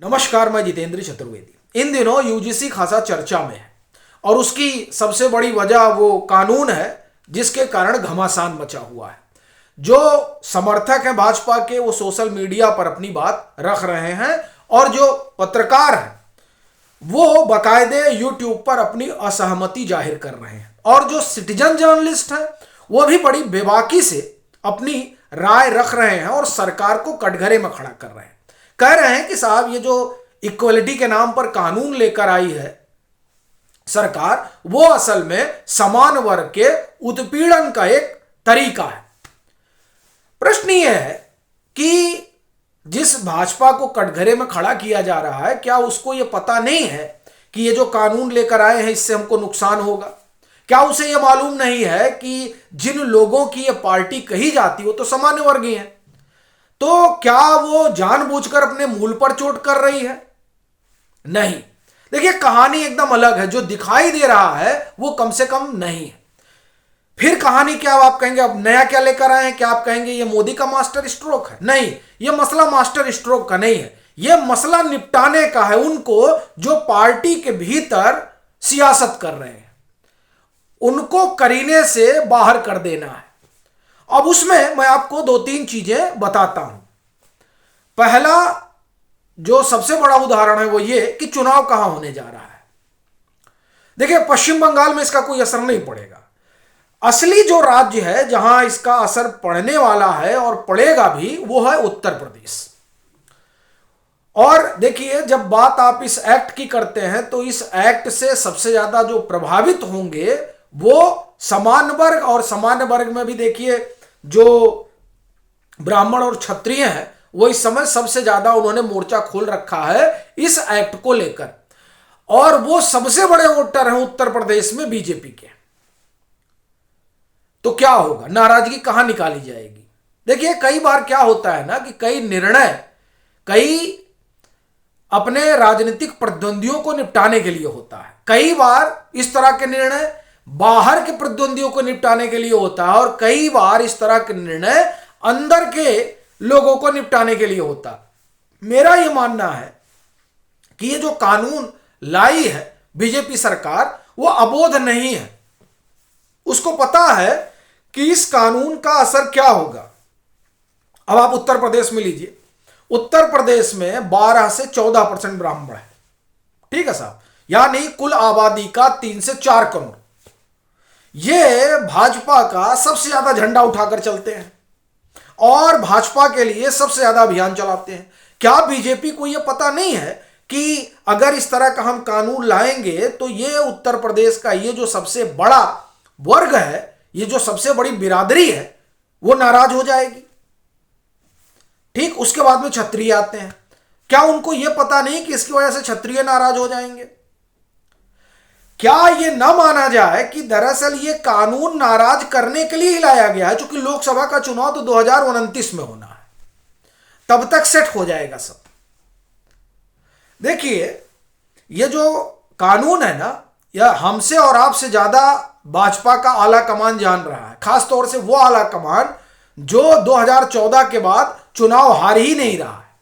नमस्कार, मैं जितेंद्र चतुर्वेदी। इन दिनों यूजीसी खासा चर्चा में है और उसकी सबसे बड़ी वजह वो कानून है जिसके कारण घमासान मचा हुआ है। जो समर्थक हैं भाजपा के वो सोशल मीडिया पर अपनी बात रख रहे हैं और जो पत्रकार हैं वो बाकायदे यूट्यूब पर अपनी असहमति जाहिर कर रहे हैं और जो सिटीजन जर्नलिस्ट हैं वो भी बड़ी बेबाकी से अपनी राय रख रहे हैं और सरकार को कटघरे में खड़ा कर रहे हैं। कह रहे हैं कि साहब ये जो इक्वलिटी के नाम पर कानून लेकर आई है सरकार, वो असल में समान वर्ग के उत्पीड़न का एक तरीका है। प्रश्न यह है कि जिस भाजपा को कटघरे में खड़ा किया जा रहा है, क्या उसको यह पता नहीं है कि ये जो कानून लेकर आए हैं इससे हमको नुकसान होगा? क्या उसे यह मालूम नहीं है कि जिन लोगों की यह पार्टी कही जाती वो तो सामान्य वर्गीय हैं? तो क्या वो जानबूझकर अपने मूल पर चोट कर रही है? नहीं। देखिए, कहानी एकदम अलग है। जो दिखाई दे रहा है वो कम से कम नहीं है। फिर कहानी क्या? आप कहेंगे अब नया क्या लेकर आए हैं? क्या आप कहेंगे ये मोदी का मास्टर स्ट्रोक है? नहीं, ये मसला मास्टर स्ट्रोक का नहीं है। ये मसला निपटाने का है उनको जो पार्टी के भीतर सियासत कर रहे हैं, उनको करीने से बाहर कर देना है। अब उसमें मैं आपको दो तीन चीजें बताता हूं। पहला जो सबसे बड़ा उदाहरण है वो ये कि चुनाव कहां होने जा रहा है। देखिए, पश्चिम बंगाल में इसका कोई असर नहीं पड़ेगा। असली जो राज्य है जहां इसका असर पड़ने वाला है और पड़ेगा भी, वो है उत्तर प्रदेश। और देखिए, जब बात आप इस एक्ट की करते हैं तो इस एक्ट से सबसे ज्यादा जो प्रभावित होंगे वो समान वर्ग, और समान वर्ग में भी देखिए जो ब्राह्मण और क्षत्रिय हैं वो इस समय सबसे ज्यादा उन्होंने मोर्चा खोल रखा है इस एक्ट को लेकर, और वो सबसे बड़े वोटर हैं उत्तर प्रदेश में बीजेपी के। तो क्या होगा? नाराजगी कहां निकाली जाएगी? देखिए, कई बार क्या होता है ना कि कई निर्णय कई अपने राजनीतिक प्रतिद्वंदियों को निपटाने के लिए होता है। कई बार इस तरह के निर्णय बाहर के प्रतिद्वंदियों को निपटाने के लिए होता है और कई बार इस तरह के निर्णय अंदर के लोगों को निपटाने के लिए होता है। मेरा यह मानना है कि ये जो कानून लाई है बीजेपी सरकार, वो अबोध नहीं है। उसको पता है कि इस कानून का असर क्या होगा। अब आप उत्तर प्रदेश में लीजिए। उत्तर प्रदेश में 12 से 14% ब्राह्मण है, ठीक है साहब, यानी कुल आबादी का 3 से 4 करोड़। ये भाजपा का सबसे ज्यादा झंडा उठाकर चलते हैं और भाजपा के लिए सबसे ज्यादा अभियान चलाते हैं। क्या बीजेपी को यह पता नहीं है कि अगर इस तरह का हम कानून लाएंगे तो ये उत्तर प्रदेश का ये जो सबसे बड़ा वर्ग है, ये जो सबसे बड़ी बिरादरी है, वो नाराज हो जाएगी? ठीक उसके बाद में क्षत्रिय आते हैं। क्या उनको यह पता नहीं कि इसकी वजह से क्षत्रिय नाराज हो जाएंगे? क्या यह ना माना जाए कि दरअसल यह कानून नाराज करने के लिए ही लाया गया है, क्योंकि लोकसभा का चुनाव तो 2029 में होना है, तब तक सेट हो जाएगा सब। देखिए, यह जो कानून है ना, यह हमसे और आपसे ज्यादा भाजपा का आला कमान जान रहा है, खासतौर से वो आला कमान जो 2014 के बाद चुनाव हार ही नहीं रहा है,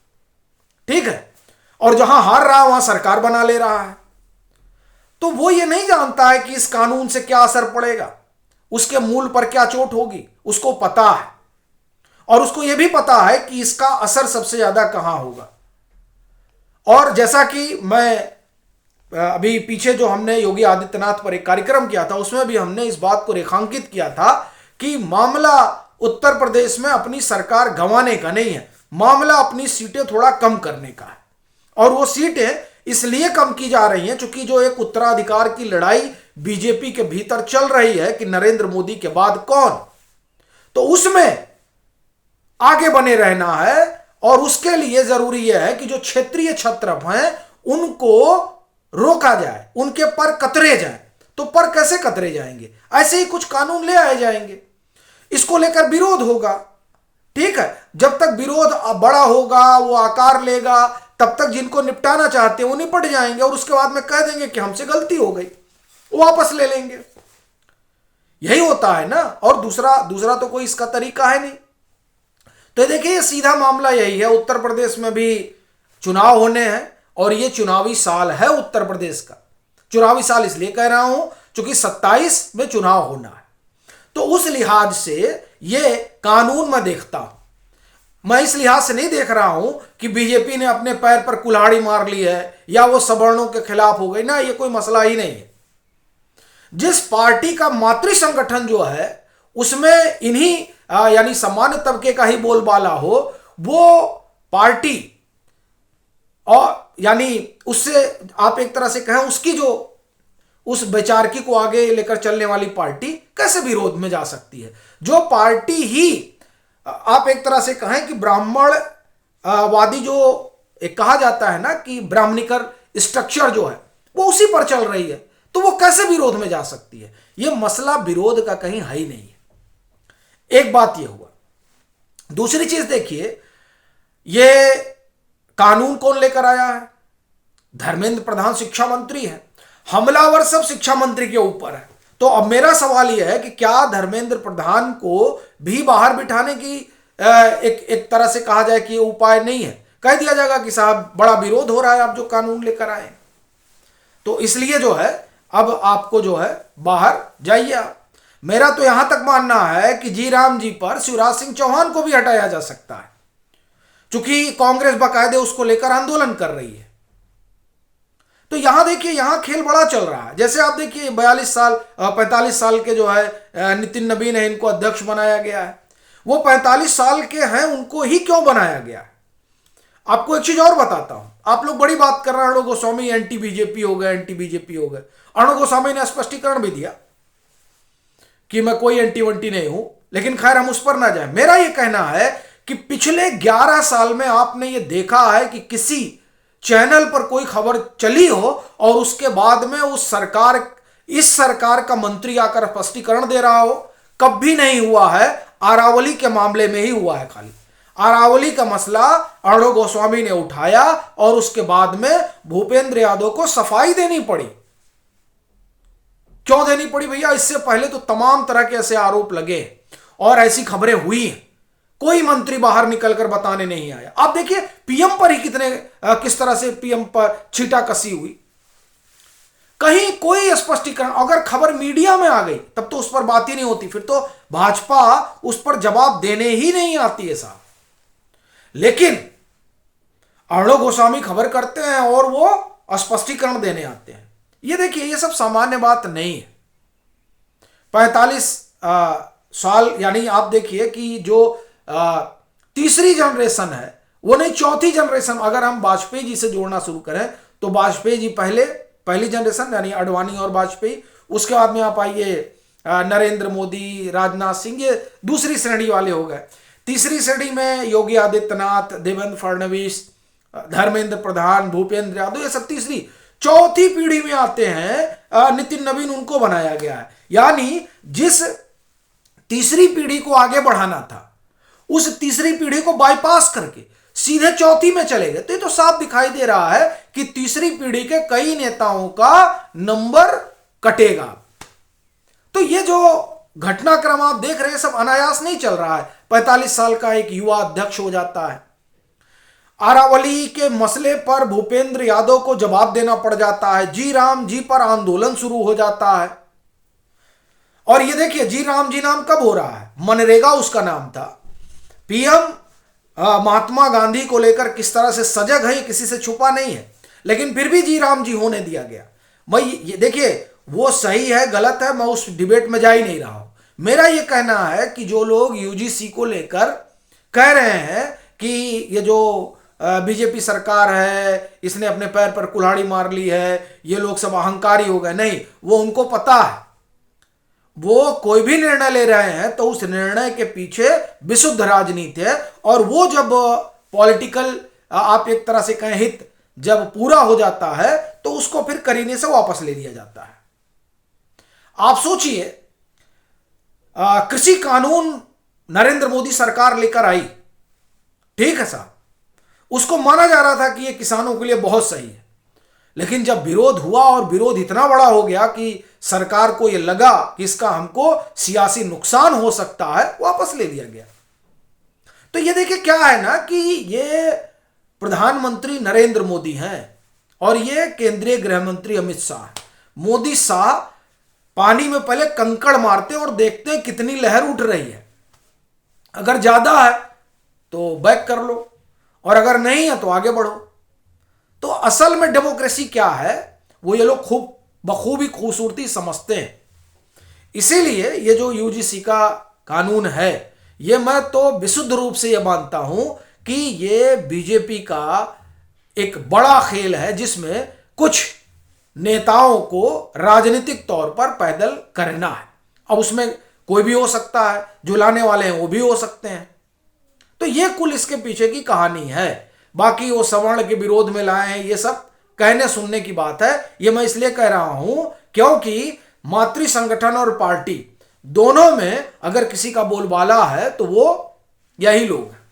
ठीक है, और जहां हार रहा है वहां सरकार बना ले रहा है। तो वो ये नहीं जानता है कि इस कानून से क्या असर पड़ेगा, उसके मूल पर क्या चोट होगी। उसको पता है, और उसको यह भी पता है कि इसका असर सबसे ज्यादा कहां होगा। और जैसा कि मैं अभी पीछे जो हमने योगी आदित्यनाथ पर एक कार्यक्रम किया था उसमें भी हमने इस बात को रेखांकित किया था कि मामला उत्तर प्रदेश में अपनी सरकार गंवाने का नहीं है, मामला अपनी सीटें थोड़ा कम करने का है। और वो सीटें इसलिए कम की जा रही हैं क्योंकि जो एक उत्तराधिकार की लड़ाई बीजेपी के भीतर चल रही है कि नरेंद्र मोदी के बाद कौन, तो उसमें आगे बने रहना है। और उसके लिए जरूरी यह है कि जो क्षेत्रीय छत्रप हैं उनको रोका जाए, उनके पर कतरे जाए। तो पर कैसे कतरे जाएंगे? ऐसे ही कुछ कानून ले आए जाएंगे, इसको लेकर विरोध होगा, ठीक है। जब तक विरोध बड़ा होगा, वो आकार लेगा, तब तक जिनको निपटाना चाहते हैं वो निपट जाएंगे और उसके बाद में कह देंगे कि हमसे गलती हो गई, वो वापस ले लेंगे। यही होता है ना, और दूसरा तो कोई इसका तरीका है नहीं। तो देखिए, सीधा मामला यही है। उत्तर प्रदेश में भी चुनाव होने हैं और ये चुनावी साल है उत्तर प्रदेश का। चुनावी साल इसलिए कह रहा हूं क्योंकि 27 में चुनाव होना है। तो उस लिहाज से ये कानून मैं देखता हूं। मैं इस लिहाज से नहीं देख रहा हूं कि बीजेपी ने अपने पैर पर कुल्हाड़ी मार ली है या वो सवर्णों के खिलाफ हो गई ना, ये कोई मसला ही नहीं है। जिस पार्टी का मातृ संगठन जो है उसमें इन्हीं यानी सामान्य तबके का ही बोलबाला हो, वो पार्टी और यानी उससे आप एक तरह से कहें उसकी जो उस वैचारिकी को आगे लेकर चलने वाली पार्टी कैसे विरोध में जा सकती है? जो पार्टी ही आप एक तरह से कहें कि ब्राह्मण वादी जो एक कहा जाता है ना कि ब्राह्मणिकर स्ट्रक्चर जो है वो उसी पर चल रही है, तो वो कैसे विरोध में जा सकती है? ये मसला विरोध का कहीं है ही नहीं है। एक बात ये हुआ। दूसरी चीज देखिए, ये कानून कौन लेकर आया है? धर्मेंद्र प्रधान शिक्षा मंत्री है। हमलावर सब शिक्षा मंत्री के ऊपर है। तो अब मेरा सवाल यह है कि क्या धर्मेंद्र प्रधान को भी बाहर बिठाने की एक तरह से कहा जाए कि उपाय नहीं है? कह दिया जाएगा कि साहब बड़ा विरोध हो रहा है, आप जो कानून लेकर आए। तो इसलिए जो है अब आपको जो है बाहर जाइए। मेरा तो यहां तक मानना है कि जी राम जी पर शिवराज सिंह चौहान को भी हटाया जा सकता है, क्योंकि कांग्रेस बाकायदे उसको लेकर आंदोलन कर रही है। तो यहां देखिए, यहां खेल बड़ा चल रहा है। जैसे आप देखिए 45 साल के जो है नितिन नवीन है, इनको अध्यक्ष बनाया गया है। वो 45 साल के हैं, उनको ही क्यों बनाया गया है? आपको एक चीज और बताता हूं। आप लोग बड़ी बात कर रहे हैं, अर्णव गोस्वामी एंटी बीजेपी हो गए, एंटी बीजेपी हो गए। अर्णव गोस्वामी ने स्पष्टीकरण भी दिया कि मैं कोई एंटी वंटी नहीं हूं, लेकिन खैर हम उस पर ना जाए। मेरा यह कहना है कि पिछले 11 साल में आपने ये देखा है कि किसी चैनल पर कोई खबर चली हो और उसके बाद में इस सरकार का मंत्री आकर स्पष्टीकरण दे रहा हो? कभी नहीं हुआ है। अरावली के मामले में ही हुआ है। खाली अरावली का मसला अर्णव गोस्वामी ने उठाया और उसके बाद में भूपेंद्र यादव को सफाई देनी पड़ी। क्यों देनी पड़ी भैया? इससे पहले तो तमाम तरह के ऐसे आरोप लगे और ऐसी खबरें हुई हैं, कोई मंत्री बाहर निकलकर बताने नहीं आया। आप देखिए पीएम पर ही किस तरह से पीएम पर छीटा कसी हुई। कहीं कोई स्पष्टीकरण, अगर खबर मीडिया में आ गई तब तो उस पर बात ही नहीं होती, फिर तो भाजपा उस पर जवाब देने ही नहीं आती है साहब। लेकिन अर्णव गोस्वामी खबर करते हैं और वो स्पष्टीकरण देने आते हैं। ये देखिए, ये सब सामान्य बात नहीं है। 45 साल यानी आप देखिए कि जो तीसरी जनरेशन है वो नहीं, चौथी जनरेशन। अगर हम वाजपेयी जी से जोड़ना शुरू करें तो वाजपेयी जी पहली जनरेशन यानी अडवाणी और वाजपेयी, उसके बाद में आप आइए नरेंद्र मोदी, राजनाथ सिंह, ये दूसरी श्रेणी वाले हो गए। तीसरी श्रेणी में योगी आदित्यनाथ, देवेंद्र फडणवीस, धर्मेंद्र प्रधान, भूपेंद्र यादव, ये सब तीसरी। चौथी पीढ़ी में आते हैं नितिन नवीन, उनको बनाया गया है। यानी जिस तीसरी पीढ़ी को आगे बढ़ाना था उस तीसरी पीढ़ी को बाईपास करके सीधे चौथी में चले गए। तो ये तो साफ दिखाई दे रहा है कि तीसरी पीढ़ी के कई नेताओं का नंबर कटेगा। तो ये जो घटनाक्रम आप देख रहे हैं सब अनायास नहीं चल रहा है। 45 साल का एक युवा अध्यक्ष हो जाता है, अरावली के मसले पर भूपेंद्र यादव को जवाब देना पड़ जाता है, जी राम जी पर आंदोलन शुरू हो जाता है। और ये देखिए जी राम जी नाम कब हो रहा है? मनरेगा उसका नाम था। पीएम महात्मा गांधी को लेकर किस तरह से सजग है, किसी से छुपा नहीं है, लेकिन फिर भी जी राम जी होने दिया गया। मैं ये देखिए, वो सही है गलत है, मैं उस डिबेट में जा ही नहीं रहा हूं। मेरा ये कहना है कि जो लोग यूजीसी को लेकर कह रहे हैं कि ये जो बीजेपी सरकार है इसने अपने पैर पर कुल्हाड़ी मार ली है, ये लोग सब अहंकारी हो गए, नहीं, वो उनको पता है। वो कोई भी निर्णय ले रहे हैं तो उस निर्णय के पीछे विशुद्ध राजनीति है, और वो जब पॉलिटिकल आप एक तरह से कहें हित जब पूरा हो जाता है तो उसको फिर करीने से वापस ले लिया जाता है। आप सोचिए, कृषि कानून नरेंद्र मोदी सरकार लेकर आई, ठीक है साहब, उसको माना जा रहा था कि ये किसानों के लिए बहुत सही है, लेकिन जब विरोध हुआ और विरोध इतना बड़ा हो गया कि सरकार को यह लगा कि इसका हमको सियासी नुकसान हो सकता है, वापस ले लिया गया। तो ये देखिए क्या है ना कि ये प्रधानमंत्री नरेंद्र मोदी हैं और ये केंद्रीय गृह मंत्री अमित शाह हैं। मोदी शाह पानी में पहले कंकड़ मारते हैं और देखते हैं कितनी लहर उठ रही है। अगर ज्यादा है तो बैक कर लो और अगर नहीं है तो आगे बढ़ो। तो असल में डेमोक्रेसी क्या है वो ये लोग बखूबी खूबसूरती समझते हैं। इसीलिए ये जो यूजीसी का कानून है ये मैं तो विशुद्ध रूप से ये मानता हूं कि ये बीजेपी का एक बड़ा खेल है जिसमें कुछ नेताओं को राजनीतिक तौर पर पैदल करना है। अब उसमें कोई भी हो सकता है, जो लाने वाले हैं वो भी हो सकते हैं। तो ये कुल इसके पीछे की कहानी है। बाकी वो सवर्ण के विरोध में लाए हैं ये सब कहने सुनने की बात है। ये मैं इसलिए कह रहा हूं क्योंकि मातृ संगठन और पार्टी दोनों में अगर किसी का बोलबाला है तो वो यही लोग हैं।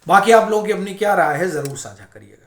बाकी आप लोगों की अपनी क्या राय है जरूर साझा करिएगा।